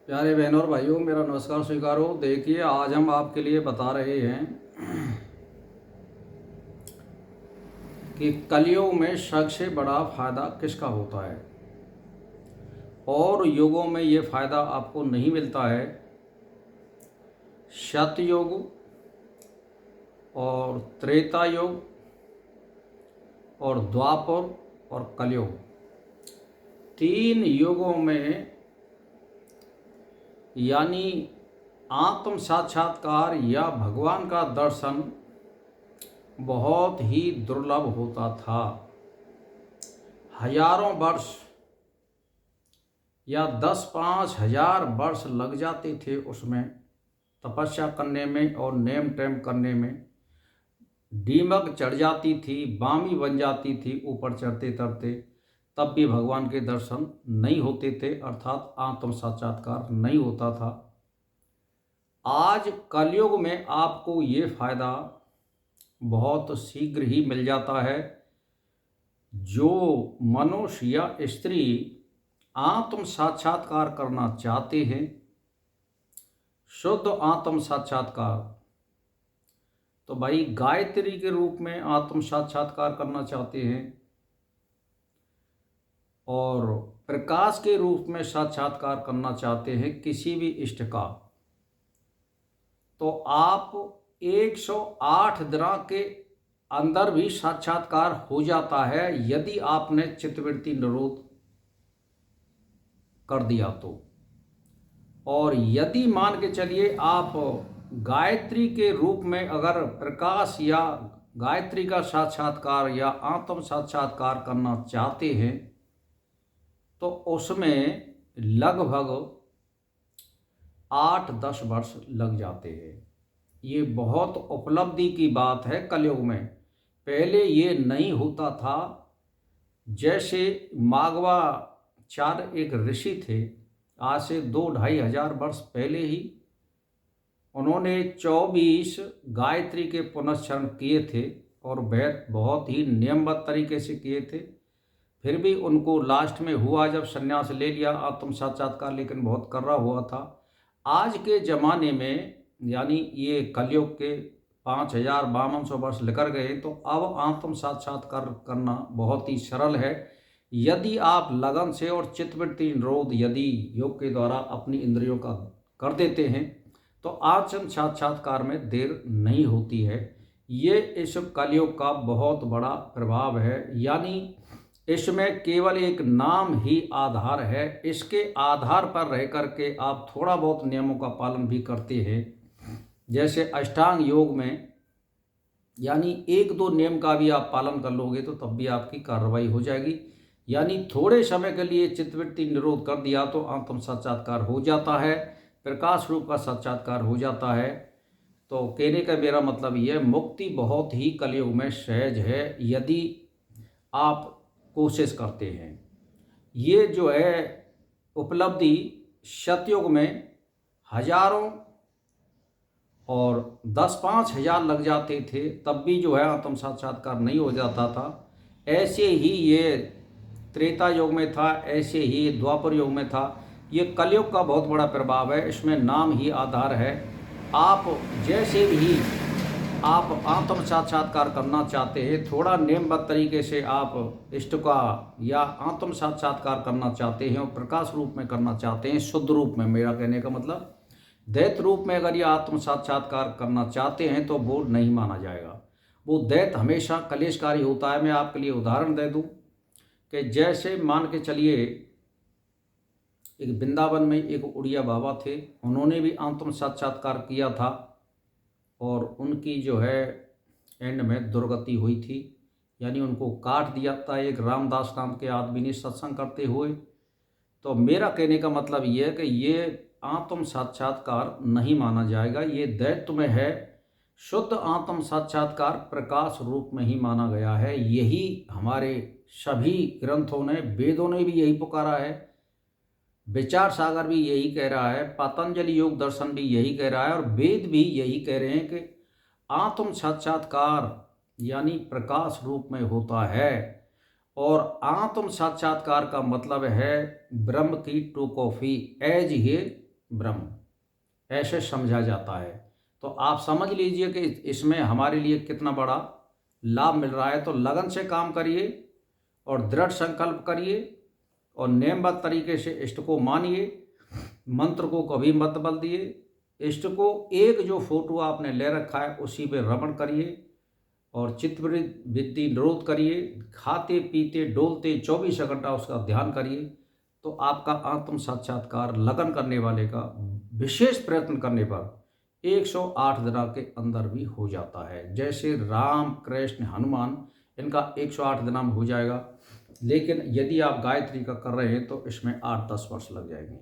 प्यारे बहनों और भाइयों, मेरा नमस्कार स्वीकारो। देखिए, आज हम आपके लिए बता रहे हैं कि कलयुग में सबसे बड़ा फायदा किसका होता है। और युगों में ये फायदा आपको नहीं मिलता है। सतयुग और त्रेता युग और द्वापर और कलयुग, तीन युगों में यानी आत्म साक्षात्कार या भगवान का दर्शन बहुत ही दुर्लभ होता था। हजारों वर्ष या 10-5 हजार वर्ष लग जाते थे उसमें तपस्या करने में और नेम टेम करने में। दीमक चढ़ जाती थी, बामी बन जाती थी ऊपर चढ़ते चढ़ते, तब भी भगवान के दर्शन नहीं होते थे, अर्थात आत्म साक्षात्कार नहीं होता था। आज कलयुग में आपको ये फायदा बहुत शीघ्र ही मिल जाता है। जो मनुष्य या स्त्री आत्म साक्षात्कार करना चाहते हैं, शुद्ध आत्म साक्षात्कार, तो भाई गायत्री के रूप में आत्म साक्षात्कार करना चाहते हैं और प्रकाश के रूप में साक्षात्कार करना चाहते हैं किसी भी इष्ट का, तो आप 108 दिन के अंदर भी साक्षात्कार हो जाता है यदि आपने चित्तवृत्ति निरोध कर दिया तो। और यदि मान के चलिए आप गायत्री के रूप में अगर प्रकाश या गायत्री का साक्षात्कार या आत्म साक्षात्कार करना चाहते हैं तो उसमें लगभग 8-10 वर्ष लग जाते हैं। ये बहुत उपलब्धि की बात है कलयुग में। पहले ये नहीं होता था। जैसे मागवाचार्य एक ऋषि थे, आज से 2-2.5 हजार वर्ष पहले ही उन्होंने 24 गायत्री के पुनश्चरण किए थे और वह बहुत ही नियमबद्ध तरीके से किए थे। फिर भी उनको लास्ट में हुआ जब संन्यास ले लिया आत्म साक्षात्कार, लेकिन बहुत कर्रा हुआ था। आज के ज़माने में यानी ये कलयुग के 5,5200 वर्ष लेकर गए, तो अब आत्म साक्षात्कार करना बहुत ही सरल है यदि आप लगन से और चित्तवृत्ति निरोध यदि योग के द्वारा अपनी इंद्रियों का कर देते हैं तो आत्म साक्षात्कार में देर नहीं होती है। ये इस कलयुग का बहुत बड़ा प्रभाव है। यानी इसमें केवल एक नाम ही आधार है। इसके आधार पर रह करके आप थोड़ा बहुत नियमों का पालन भी करते हैं। जैसे अष्टांग योग में यानी 1-2 नियम का भी आप पालन कर लोगे तो तब भी आपकी कार्रवाई हो जाएगी। यानी थोड़े समय के लिए चित्तवृत्ति निरोध कर दिया तो आत्म साक्षात्कार हो जाता है, प्रकाश रूप का साक्षात्कार हो जाता है। तो कहने का मेरा मतलब यह, मुक्ति बहुत ही कलयुग में सहज है यदि आप कोशिश करते हैं। ये जो है उपलब्धि सतयुग में हजारों और 10-5 हजार लग जाते थे, तब भी जो है आत्म साक्षात्कार नहीं हो जाता था। ऐसे ही ये त्रेता युग में था, ऐसे ही द्वापर युग में था। ये कलयुग का बहुत बड़ा प्रभाव है। इसमें नाम ही आधार है। आप जैसे भी आप आत्म साक्षात्कार करना चाहते हैं, थोड़ा नियमबद्ध तरीके से आप इष्ट का या आत्म साक्षात्कार करना चाहते हैं और प्रकाश रूप में करना चाहते हैं, शुद्ध रूप में, मेरा कहने का मतलब दैत रूप में अगर ये आत्म साक्षात्कार करना चाहते हैं तो वो नहीं माना जाएगा। वो दैत हमेशा कलेशकारी होता है। मैं आपके लिए उदाहरण दे दूं कि जैसे मान के चलिए एक वृंदावन में एक उड़िया बाबा थे, उन्होंने भी आत्म साक्षात्कार किया था और उनकी जो है एंड में दुर्गति हुई थी। यानी उनको काट दिया था एक रामदास नाम के आदमी ने सत्संग करते हुए। तो मेरा कहने का मतलब ये है कि ये आत्म साक्षात्कार नहीं माना जाएगा, ये दैत्य में है। शुद्ध आत्म साक्षात्कार प्रकाश रूप में ही माना गया है। यही हमारे सभी ग्रंथों ने, वेदों ने भी यही पुकारा है, विचार सागर भी यही कह रहा है, पतंजलि योग दर्शन भी यही कह रहा है और वेद भी यही कह रहे हैं कि आत्म साक्षात्कार यानी प्रकाश रूप में होता है। और आत्म साक्षात्कार का मतलब है ब्रह्म की टू कॉफी एज ये ब्रह्म, ऐसे समझा जाता है। तो आप समझ लीजिए कि इसमें हमारे लिए कितना बड़ा लाभ मिल रहा है। तो लगन से काम करिए और दृढ़ संकल्प करिए और नियमबद्ध तरीके से इष्ट को मानिए, मंत्र को कभी मत बदलिए, इष्ट को एक जो फोटो आपने ले रखा है उसी पे रमण करिए और चित्तवृत्ति निरोध करिए, खाते पीते डोलते 24 घंटा उसका ध्यान करिए। तो आपका आत्म साक्षात्कार लगन करने वाले का विशेष प्रयत्न करने पर 108 दिनों के अंदर भी हो जाता है। जैसे राम, कृष्ण, हनुमान, इनका 108 दिनों में हो जाएगा, लेकिन यदि आप गायत्री का कर रहे हैं तो इसमें 8-10 वर्ष लग जाएंगे।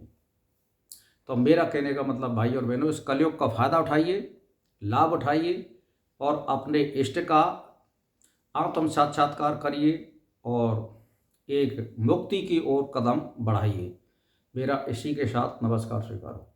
तो मेरा कहने का मतलब भाई और बहनों, इस कलयुग का फायदा उठाइए, लाभ उठाइए और अपने इष्ट का आत्म साक्षात्कार करिए और एक मुक्ति की ओर कदम बढ़ाइए। मेरा इसी के साथ नमस्कार स्वीकार।